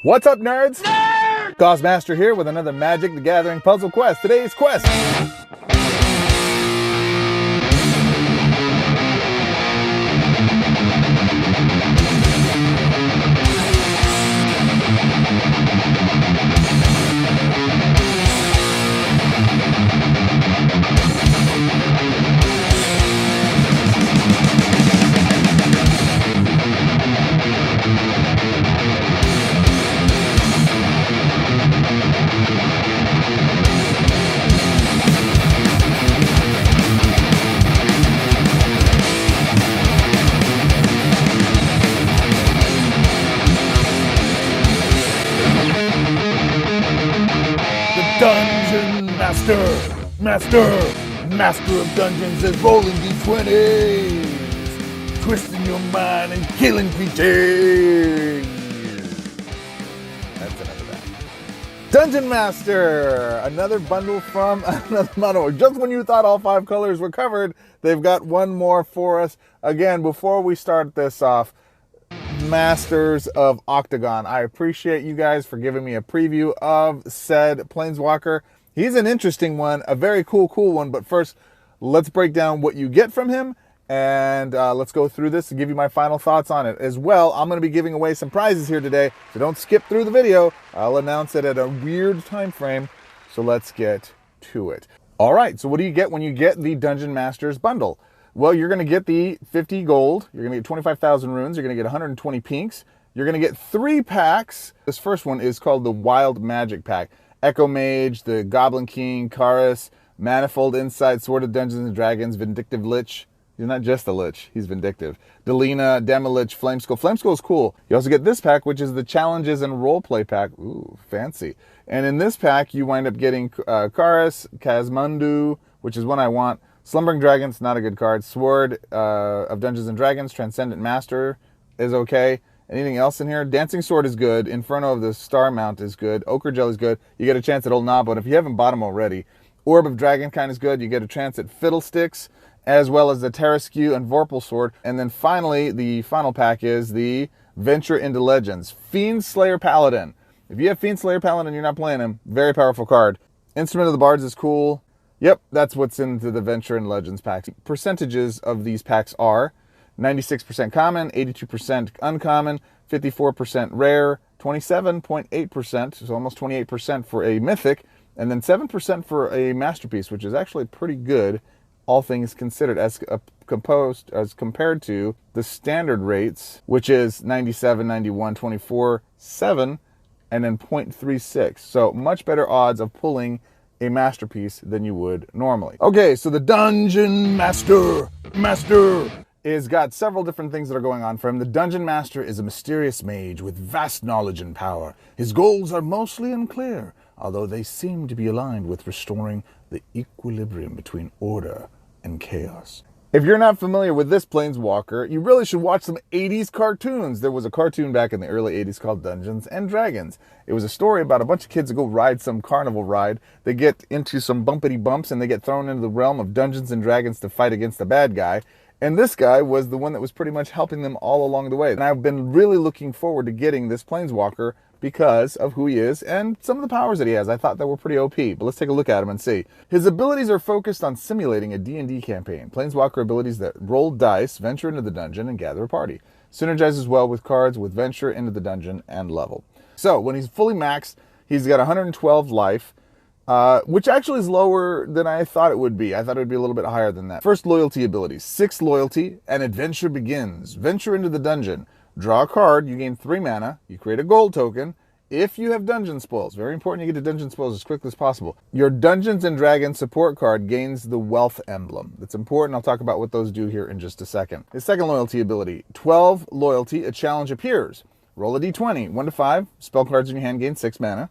What's up, nerds? Nerd! Goz Master here with another Magic the Gathering puzzle quest. Today's quest. Dungeon Master of Dungeons is rolling d20s, twisting your mind and killing creatures. That's enough of that. Dungeon Master, another bundle from another model. Just when you thought all 5 colors were covered, they've got one more for us. Again, before we start this off, Masters of Oktagon, I appreciate you guys for giving me a preview of said Planeswalker. He's an interesting one, a very cool one, but first, let's break down what you get from him, and let's go through this and give you my final thoughts on it. As well, I'm going to be giving away some prizes here today, so don't skip through the video. I'll announce it at a weird time frame, so let's get to it. All right, so what do you get when you get the Dungeon Masters bundle? Well, you're going to get the 50 gold, you're going to get 25,000 runes, you're going to get 120 pinks, you're going to get 3 packs. This first one is called the Wild Magic Pack. Echo Mage, the Goblin King, Karis, Manifold Insight, Sword of Dungeons and Dragons, Vindictive Lich. He's not just a Lich, he's vindictive. Delina, Demilich, Flameskull. Flameskull is cool. You also get this pack, which is the Challenges and Roleplay pack. Ooh, fancy. And in this pack, you wind up getting Karis, Kazmundu, which is one I want. Slumbering Dragon's not a good card. Sword of Dungeons and Dragons, Transcendent Master is okay. Anything else in here? Dancing Sword is good. Inferno of the Star Mount is good. Ochre Gel is good. You get a chance at Old Knob, but if you haven't bought them already, Orb of Dragonkind is good. You get a chance at Fiddlesticks, as well as the Tarrasque and Vorpal Sword. And then finally, the final pack is the Venture into Legends. Fiend Slayer Paladin. If you have Fiend Slayer Paladin and you're not playing him, very powerful card. Instrument of the Bards is cool. Yep, that's what's into the Venture and Legends packs. Percentages of these packs are 96% common, 82% uncommon, 54% rare, 27.8%, so almost 28% for a mythic, and then 7% for a masterpiece, which is actually pretty good, all things considered, as compared to the standard rates, which is 97, 91, 24, 7, and then 0.36. So much better odds of pulling a masterpiece than you would normally. Okay, so the Dungeon Master is got several different things that are going on for him. The Dungeon Master is a mysterious mage with vast knowledge and power. His goals are mostly unclear, although they seem to be aligned with restoring the equilibrium between order and chaos. If you're not familiar with this Planeswalker, you really should watch some 80s cartoons. There was a cartoon back in the early 80s called Dungeons and Dragons. It was a story about a bunch of kids that go ride some carnival ride. They get into some bumpity bumps and they get thrown into the realm of Dungeons and Dragons to fight against the bad guy. And this guy was the one that was pretty much helping them all along the way. And I've been really looking forward to getting this Planeswalker because of who he is and some of the powers that he has. I thought that were pretty OP, but let's take a look at him and see. His abilities are focused on simulating a D&D campaign. Planeswalker abilities that roll dice, venture into the dungeon, and gather a party. Synergizes well with cards with venture into the dungeon and level. So when he's fully maxed, he's got 112 life, which actually is lower than I thought it would be. I thought it would be a little bit higher than that. First loyalty abilities. 6 loyalty, and adventure begins. Venture into the dungeon. Draw a card, you gain 3 mana, you create a gold token. If you have dungeon spoils, very important you get to dungeon spoils as quickly as possible. Your Dungeons and Dragons support card gains the wealth emblem. That's important. I'll talk about what those do here in just a second. His second loyalty ability, 12 loyalty, a challenge appears. Roll a d20, 1 to 5, spell cards in your hand gain 6 mana.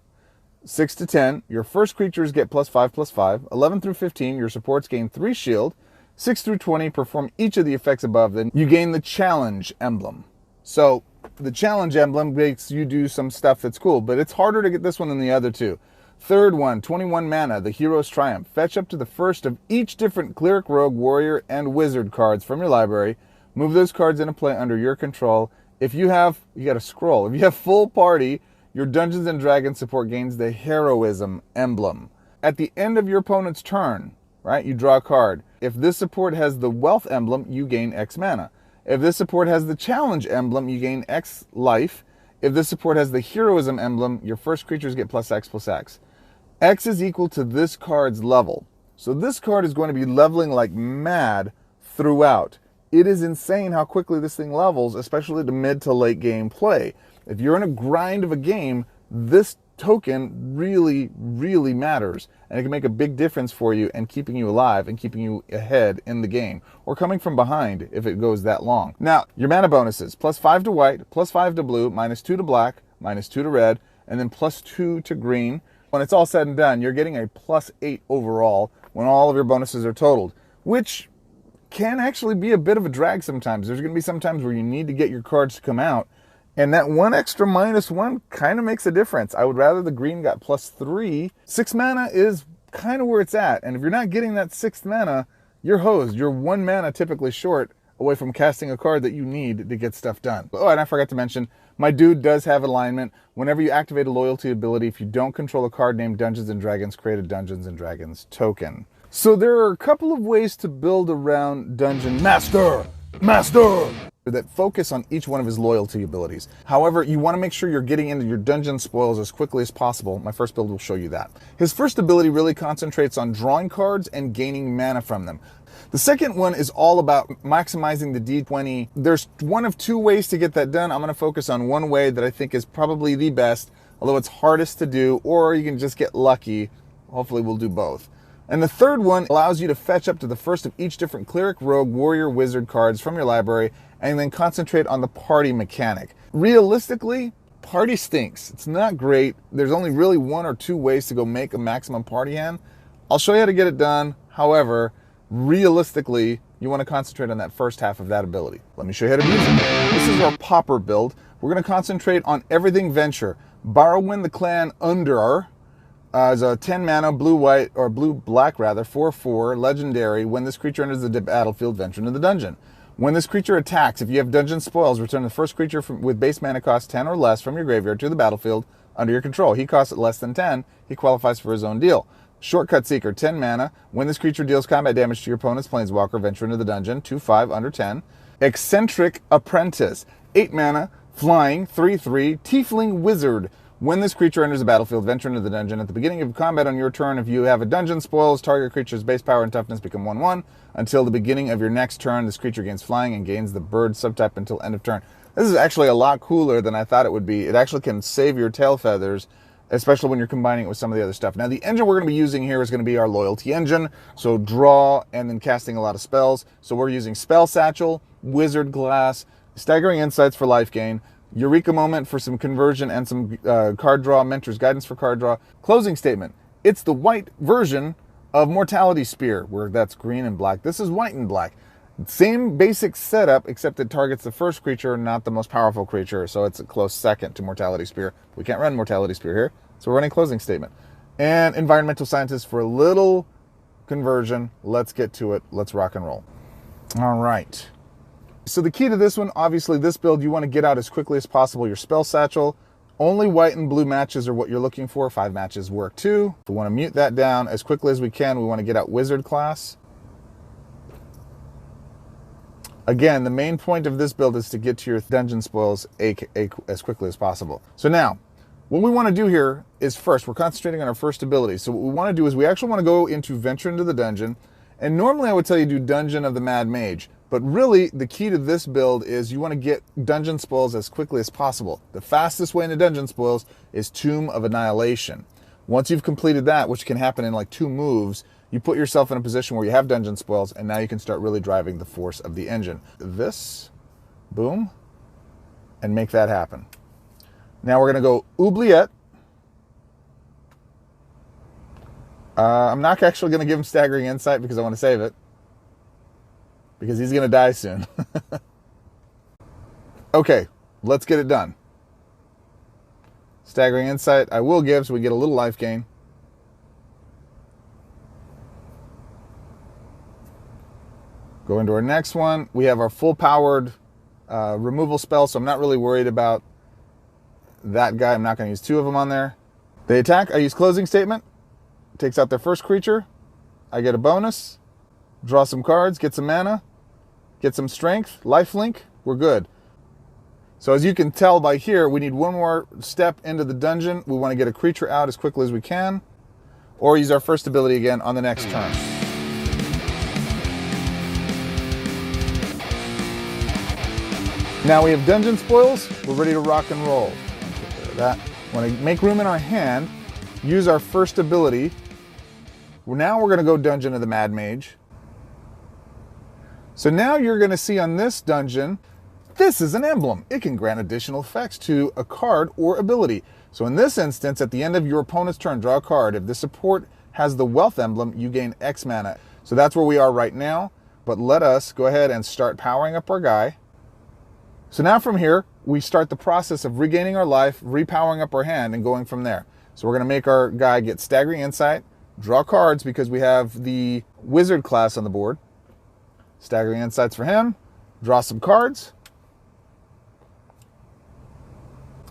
6 to 10, your first creatures get +5/+5. 11 through 15, your supports gain 3 shield. 6 through 20, perform each of the effects above, then you gain the challenge emblem. So the challenge emblem makes you do some stuff that's cool, but it's harder to get this one than the other two. Third one, 21 mana, the Hero's Triumph. Fetch up to the first of each different Cleric, Rogue, Warrior, and Wizard cards from your library. Move those cards into play under your control. If you have, you got a scroll. If you have full party, your Dungeons & Dragons support gains the Heroism emblem. At the end of your opponent's turn, right, you draw a card. If this support has the Wealth emblem, you gain X mana. If this support has the Challenge emblem, you gain X life. If this support has the Heroism emblem, your first creatures get +X+X. X is equal to this card's level. So this card is going to be leveling like mad throughout. It is insane how quickly this thing levels, especially the mid to late game play. If you're in a grind of a game, this token really, really matters. And it can make a big difference for you and keeping you alive and keeping you ahead in the game. Or coming from behind if it goes that long. Now, your mana bonuses. +5 to white, +5 to blue, -2 to black, -2 to red, and then +2 to green. When it's all said and done, you're getting a +8 overall when all of your bonuses are totaled. Which can actually be a bit of a drag sometimes. There's going to be some times where you need to get your cards to come out. And that one extra -1 kind of makes a difference. I would rather the green got +3. 6 mana is kind of where it's at. And if you're not getting that 6th mana, you're hosed. You're 1 mana typically short away from casting a card that you need to get stuff done. Oh, and I forgot to mention, my dude does have alignment. Whenever you activate a loyalty ability, if you don't control a card named Dungeons & Dragons, create a Dungeons & Dragons token. So there are a couple of ways to build around Dungeon Master that focus on each one of his loyalty abilities. However, you want to make sure you're getting into your dungeon spoils as quickly as possible. My first build will show you that. His first ability really concentrates on drawing cards and gaining mana from them. The second one is all about maximizing the D20. There's one of 2 ways to get that done. I'm going to focus on one way that I think is probably the best, although it's hardest to do, or you can just get lucky. Hopefully we'll do both. And the third one allows you to fetch up to the first of each different cleric, rogue, warrior, wizard cards from your library and then concentrate on the party mechanic. Realistically, party stinks. It's not great. There's only really 1 or 2 ways to go make a maximum party hand. I'll show you how to get it done. However, realistically, you want to concentrate on that first half of that ability. Let me show you how to use it. This is our Pauper build. We're going to concentrate on everything venture. Borrowin the Clan Under as a 10 mana blue-white, or blue-black rather, 4/4 legendary. When this creature enters the battlefield, venture into the dungeon. When this creature attacks, if you have dungeon spoils, return the first creature with base mana cost 10 or less from your graveyard to the battlefield under your control. He costs less than 10. He qualifies for his own deal. Shortcut Seeker, 10 mana. When this creature deals combat damage to your opponent's Planeswalker, venture into the dungeon, 2/5 under 10. Eccentric Apprentice, 8 mana, flying, 3/3, Tiefling Wizard. When this creature enters the battlefield, venture into the dungeon. At the beginning of combat on your turn, if you have a dungeon spoils, target creature's base power and toughness become 1/1. Until the beginning of your next turn, this creature gains flying and gains the bird subtype until end of turn. This is actually a lot cooler than I thought it would be. It actually can save your tail feathers, especially when you're combining it with some of the other stuff. Now, the engine we're going to be using here is going to be our loyalty engine. So draw and then casting a lot of spells. So we're using Spell Satchel, Wizard Glass, Staggering Insights for life gain, Eureka Moment for some conversion and some card draw, Mentor's Guidance for card draw. Closing statement. It's the white version of Mortality Spear, where that's green and black. This is white and black. Same basic setup, except it targets the first creature, not the most powerful creature, so it's a close second to Mortality Spear. We can't run Mortality Spear here, so we're running Closing Statement. And Environmental Scientist for a little conversion. Let's get to it. Let's rock and roll. All right. So the key to this one, obviously this build, you want to get out as quickly as possible your Spell Satchel. Only white and blue matches are what you're looking for. 5 matches work too. We want to mute that down as quickly as we can. We want to get out Wizard class. Again, the main point of this build is to get to your dungeon spoils as quickly as possible. So now, what we want to do here is first, we're concentrating on our first ability. So what we want to do is we actually want to go into venture into the dungeon. And normally I would tell you do Dungeon of the Mad Mage. But really, the key to this build is you want to get dungeon spoils as quickly as possible. The fastest way into dungeon spoils is Tomb of Annihilation. Once you've completed that, which can happen in like 2 moves, you put yourself in a position where you have dungeon spoils, and now you can start really driving the force of the engine. This, boom, and make that happen. Now we're going to go Oubliette. I'm not actually going to give him Staggering Insight because I want to save it, because he's going to die soon. Okay, let's get it done. Staggering Insight I will give so we get a little life gain. Go into our next one. We have our full-powered removal spell, so I'm not really worried about that guy. I'm not going to use 2 of them on there. They attack. I use closing statement. Takes out their first creature. I get a bonus. Draw some cards. Get some mana. Get some strength. Lifelink. We're good. So as you can tell by here, we need one more step into the dungeon. We want to get a creature out as quickly as we can, or use our first ability again on the next turn. Now we have dungeon spoils. We're ready to rock and roll. Take care of that. Want to make room in our hand, use our first ability. Now we're going to go Dungeon of the Mad Mage. So now you're going to see on this dungeon, this is an emblem. It can grant additional effects to a card or ability. So in this instance, at the end of your opponent's turn, draw a card. If the support has the wealth emblem, you gain X mana. So that's where we are right now. But let us go ahead and start powering up our guy. So now from here, we start the process of regaining our life, repowering up our hand, and going from there. So we're going to make our guy get Staggering Insight, draw cards because we have the Wizard class on the board. Staggering Insights for him, draw some cards.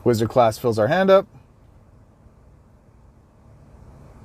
Wizard class fills our hand up.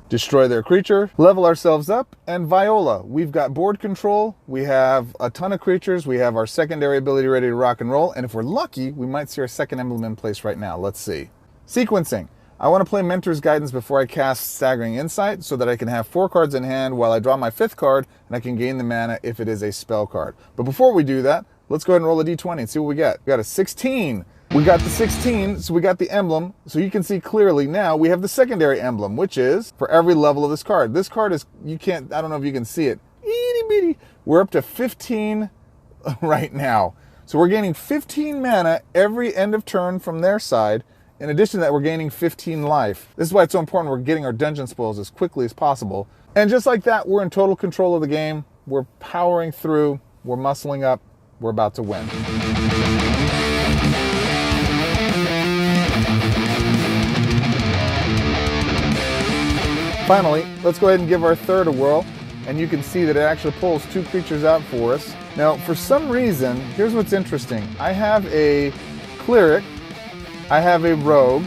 Destroy their creature, level ourselves up, and Viola. We've got board control, we have a ton of creatures, we have our secondary ability ready to rock and roll, and if we're lucky, we might see our second emblem in place right now. Let's see. Sequencing. I want to play Mentor's Guidance before I cast Staggering Insight so that I can have 4 cards in hand while I draw my 5th card, and I can gain the mana if it is a spell card. But before we do that, let's go ahead and roll a d20 and see what we get. We got a 16. We got the 16, so we got the emblem. So you can see clearly now we have the secondary emblem, which is for every level of this card. This card is, I don't know if you can see it. Itty bitty. We're up to 15 right now. So we're gaining 15 mana every end of turn from their side. In addition to that, we're gaining 15 life. This is why it's so important we're getting our dungeon spoils as quickly as possible. And just like that, we're in total control of the game. We're powering through. We're muscling up. We're about to win. Finally, let's go ahead and give our third a whirl, and you can see that it actually pulls 2 creatures out for us. Now, for some reason, here's what's interesting. I have a cleric, I have a rogue,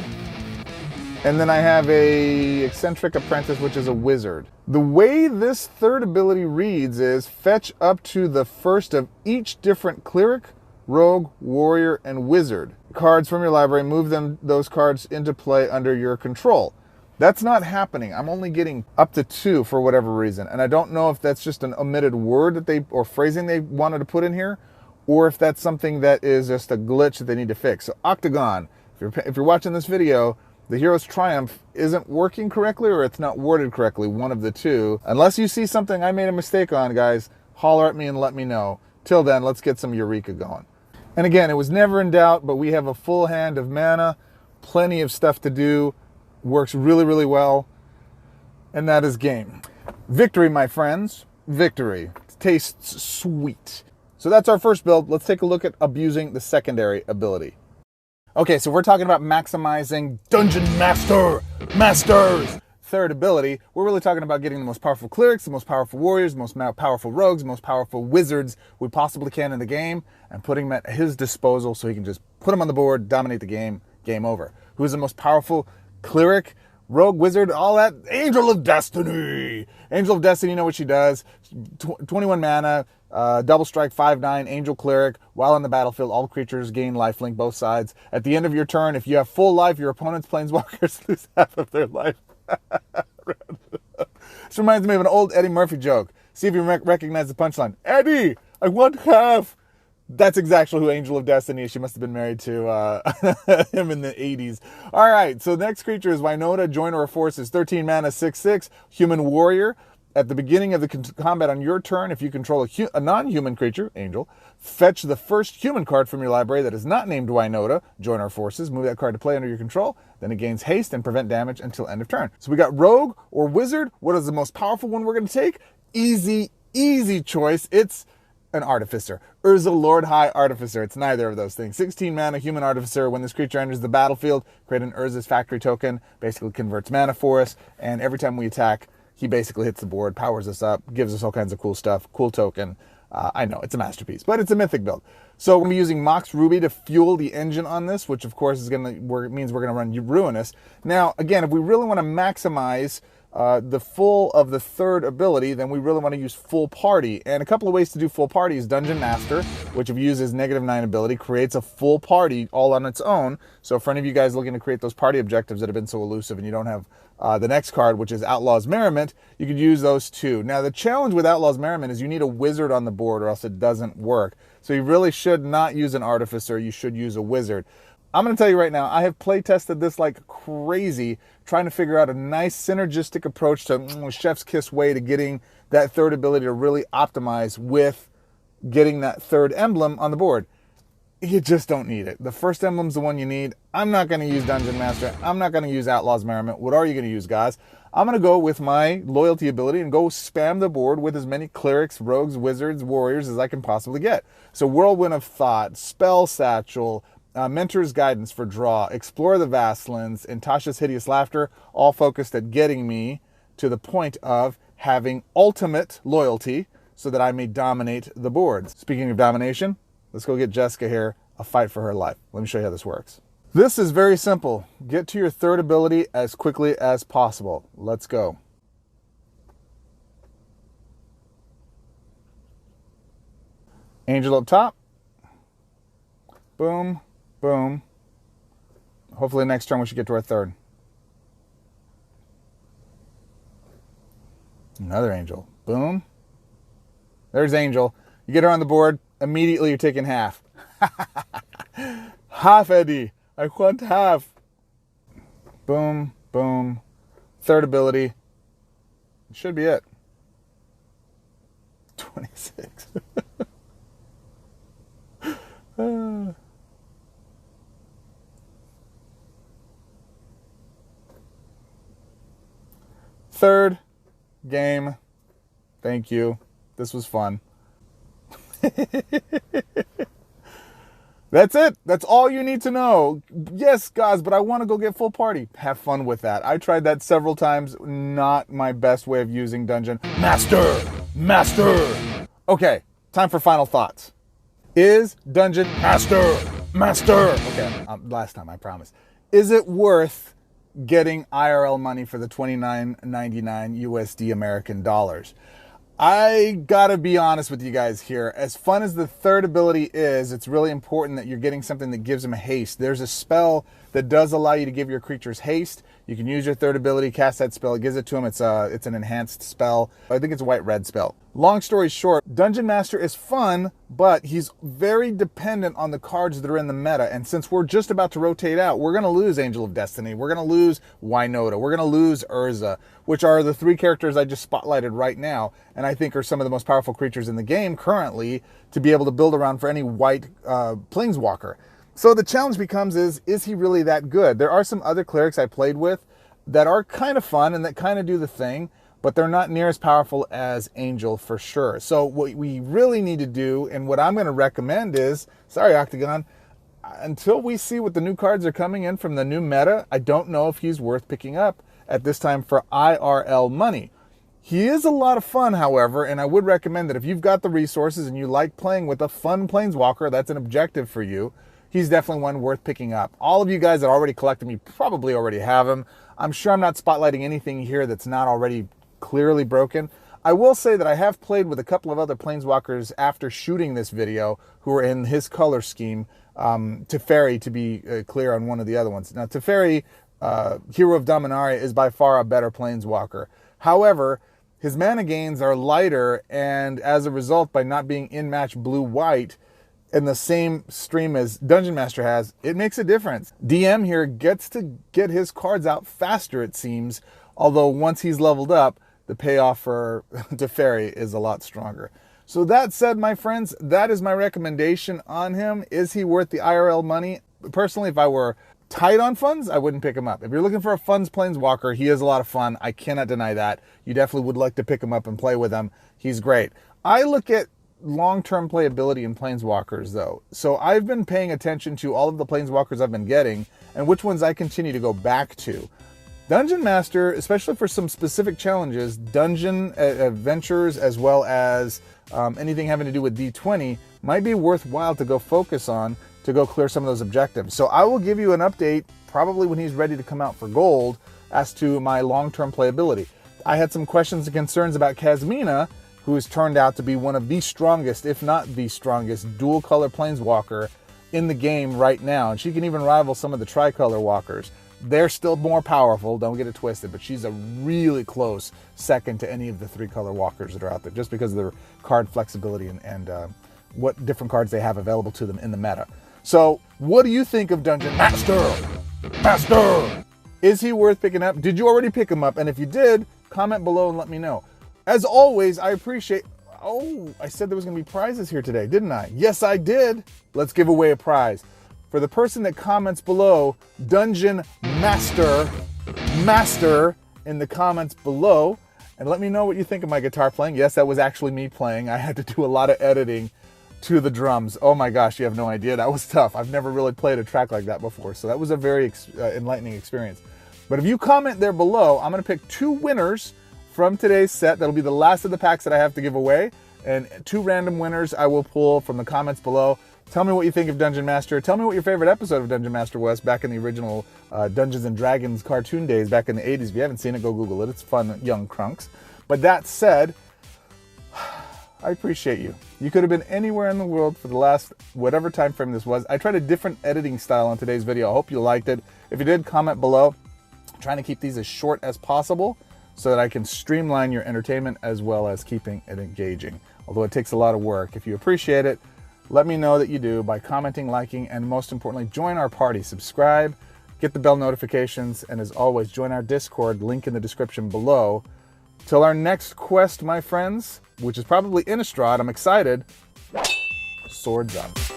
and then I have a Eccentric Apprentice, which is a wizard. The way this third ability reads is fetch up to the first of each different cleric, rogue, warrior, and wizard cards from your library, move those cards into play under your control. That's not happening. I'm only getting up to 2 for whatever reason. And I don't know if that's just an omitted word or phrasing they wanted to put in here, or if that's something that is just a glitch that they need to fix. So Oktagon, if you're watching this video, the Hero's Triumph isn't working correctly or it's not worded correctly, one of the two. Unless you see something I made a mistake on, guys, holler at me and let me know. Till then, let's get some Eureka going. And again, it was never in doubt, but we have a full hand of mana, plenty of stuff to do. Works really, really well, and that is game. Victory, my friends. Victory. It tastes sweet. So that's our first build. Let's take a look at abusing the secondary ability. Okay, so we're talking about maximizing Dungeon Master's third ability. We're really talking about getting the most powerful clerics, the most powerful warriors, the most powerful rogues, the most powerful wizards we possibly can in the game, and putting them at his disposal so he can just put them on the board, dominate the game, game over. Who's the most powerful cleric, rogue, wizard, all that? Angel of Destiny. Angel of Destiny, you know what she does. 21 mana, double strike, 5/9, angel cleric. While on the battlefield, all creatures gain lifelink, both sides. At the end of your turn, if you have full life, your opponent's planeswalkers lose half of their life. This reminds me of an old Eddie Murphy joke. See if you recognize the punchline. Eddie, I want half. That's exactly who Angel of Destiny is. She must have been married to him in the 80s. All right, so the next creature is Winota, Joiner of Forces, 13 mana, 6/6, human warrior. At the beginning of the combat on your turn, if you control a non-human creature, Angel, fetch the first human card from your library that is not named Winota, Joiner of Forces, move that card to play under your control, then it gains haste and prevent damage until end of turn. So we got Rogue or Wizard. What is the most powerful one we're going to take? Easy, easy choice. It's an Artificer. Urza Lord High Artificer. It's neither of those things. 16 mana, human Artificer. When this creature enters the battlefield, create an Urza's Factory token. Basically converts mana for us. And every time we attack, he basically hits the board, powers us up, gives us all kinds of cool stuff. Cool token. I know, it's a masterpiece, but it's a mythic build. So we're going to be using Mox Ruby to fuel the engine on this, which of course is means we're going to run Ruinous. Now, again, if we really want to maximize the full of the third ability, then we really want to use Full Party. And a couple of ways to do Full Party is Dungeon Master, which if you use his -9 ability, creates a full party all on its own. So for any of you guys looking to create those party objectives that have been so elusive and you don't have the next card, which is Outlaw's Merriment, you could use those too. Now, the challenge with Outlaw's Merriment is you need a wizard on the board or else it doesn't work. So you really should not use an artificer. You should use a wizard. I'm going to tell you right now, I have play tested this like crazy, trying to figure out a nice synergistic approach to chef's kiss way to getting that third ability to really optimize with getting that third emblem on the board. You just don't need it. The first emblem's the one you need. I'm not going to use Dungeon Master. I'm not going to use Outlaw's Merriment. What are you going to use, guys? I'm going to go with my loyalty ability and go spam the board with as many clerics, rogues, wizards, warriors as I can possibly get. So Whirlwind of Thought, Spell Satchel, Mentor's Guidance for draw, Explore the Vastlands, and Tasha's Hideous Laughter, all focused at getting me to the point of having ultimate loyalty so that I may dominate the board. Speaking of domination, let's go get Jessica here a fight for her life. Let me show you how this works. This is very simple. Get to your third ability as quickly as possible. Let's go. Angel up top. Boom, boom. Hopefully next turn we should get to our third. Another angel. Boom. There's Angel. You get her on the board, immediately you're taking half. Half, Eddie. I want half. Boom, boom. Third ability. Should be it. 26. Third game. Thank you. This was fun. That's it. That's all you need to know. Yes, guys, but I want to go get Full Party. Have fun with that. I tried that several times. Not my best way of using Dungeon Master. Okay, time for final thoughts. Is Dungeon Master. Okay, last time, I promise. Is it worth getting IRL money for the $29.99 USD American dollars? I gotta be honest with you guys here. As fun as the third ability is, it's really important that you're getting something that gives them a haste. There's a spell that does allow you to give your creatures haste. You can use your third ability, cast that spell, it gives it to them. It's an enhanced spell. I think it's a white-red spell. Long story short, Dungeon Master is fun, but he's very dependent on the cards that are in the meta. And since we're just about to rotate out, we're going to lose Angel of Destiny. We're going to lose Wynota. We're going to lose Urza, which are the three characters I just spotlighted right now, and I think are some of the most powerful creatures in the game currently to be able to build around for any white Planeswalker. So the challenge becomes is he really that good? There are some other clerics I played with that are kind of fun and that kind of do the thing, but they're not near as powerful as Angel for sure. So what we really need to do, and what I'm going to recommend is, sorry Oktagon, until we see what the new cards are coming in from the new meta, I don't know if he's worth picking up at this time for IRL money. He is a lot of fun, however, and I would recommend that if you've got the resources and you like playing with a fun Planeswalker, that's an objective for you, he's definitely one worth picking up. All of you guys that already collect him, you probably already have him. I'm sure I'm not spotlighting anything here that's not already clearly broken. I will say that I have played with a couple of other Planeswalkers after shooting this video who are in his color scheme. Teferi, to be clear on one of the other ones. Now, Teferi, Hero of Dominaria, is by far a better Planeswalker. However, his mana gains are lighter, and as a result, by not being in-match blue-white in the same stream as Dungeon Master has, it makes a difference. DM here gets to get his cards out faster, it seems, although once he's leveled up, the payoff for Teferi is a lot stronger. So that said, my friends, that is my recommendation on him. Is he worth the IRL money? Personally, if I were tight on funds, I wouldn't pick him up. If you're looking for a funds Planeswalker, he is a lot of fun. I cannot deny that. You definitely would like to pick him up and play with him. He's great. I look at long-term playability in Planeswalkers, though. So I've been paying attention to all of the Planeswalkers I've been getting and which ones I continue to go back to. Dungeon Master, especially for some specific challenges, dungeon adventures, as well as anything having to do with D20, might be worthwhile to go focus on to go clear some of those objectives. So I will give you an update probably when he's ready to come out for gold as to my long-term playability. I had some questions and concerns about Kasmina, who has turned out to be one of the strongest, if not the strongest, dual-color Planeswalker in the game right now. And she can even rival some of the tricolor walkers. They're still more powerful, don't get it twisted, but she's a really close second to any of the 3-color walkers that are out there, just because of their card flexibility and what different cards they have available to them in the meta. So, what do you think of Dungeon Master? Is he worth picking up? Did you already pick him up? And if you did, comment below and let me know. As always, I appreciate... Oh, I said there was going to be prizes here today, didn't I? Yes, I did. Let's give away a prize. For the person that comments below, Dungeon Master in the comments below, and let me know what you think of my guitar playing. Yes, that was actually me playing. I had to do a lot of editing to the drums. Oh my gosh, you have no idea. That was tough. I've never really played a track like that before, so that was a very enlightening experience. But if you comment there below, I'm going to pick 2 winners from today's set. That'll be the last of the packs that I have to give away, and 2 random winners I will pull from the comments below. Tell me what you think of Dungeon Master. Tell me what your favorite episode of Dungeon Master was back in the original Dungeons & Dragons cartoon days back in the 80s. If you haven't seen it, go Google it. It's fun, young crunks. But that said, I appreciate you. You could have been anywhere in the world for the last whatever time frame this was. I tried a different editing style on today's video. I hope you liked it. If you did, comment below. I'm trying to keep these as short as possible so that I can streamline your entertainment as well as keeping it engaging. Although it takes a lot of work. If you appreciate it, let me know that you do by commenting, liking, and most importantly, join our party. Subscribe, get the bell notifications, and as always, join our Discord, link in the description below. Till our next quest, my friends, which is probably Innistrad, I'm excited. Swords up.